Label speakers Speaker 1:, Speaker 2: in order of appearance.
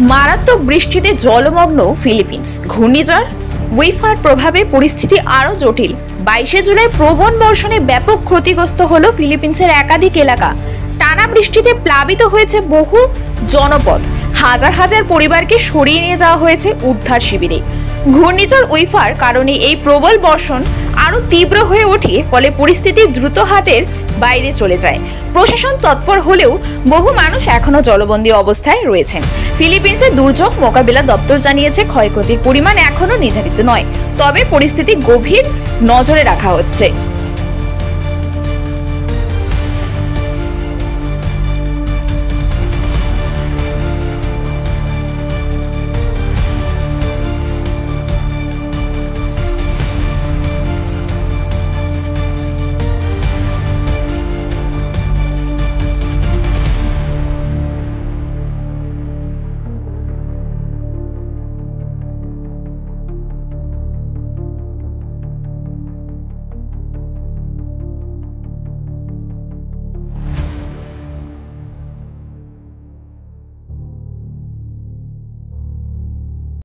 Speaker 1: মারাত্মক বৃষ্টিতে জলমগ্ন ফিলিপিন্স। ঘূর্ণিঝড় উইফার প্রভাবে পরিস্থিতি আরও জটিল। 22 জুলাই প্রবল বর্ষণে ব্যাপক ক্ষতিগ্রস্ত হলো ফিলিপিন্সের একাধিক এলাকা। টানা বৃষ্টিতে প্লাবিত হয়েছে বহু জনপদ। হাজার হাজার পরিবারকে সরিয়ে নিয়ে যাওয়া হয়েছে উদ্ধার শিবিরে। ঘূর্ণিঝড় উইফার কারণে এই প্রবল বর্ষণ আরও তীব্র হয়ে ওঠে, ফলে পরিস্থিতি দ্রুত হাতের বাইরে চলে যায়। প্রশাসন তৎপর হলেও বহু মানুষ এখনো জলবন্দী অবস্থায় রয়েছেন। ফিলিপিন্সের দুর্যোগ মোকাবিলা দপ্তর জানিয়েছে, ক্ষয়ক্ষতির পরিমাণ এখনো নির্ধারিত নয়, তবে পরিস্থিতি গভীর নজরে রাখা হচ্ছে।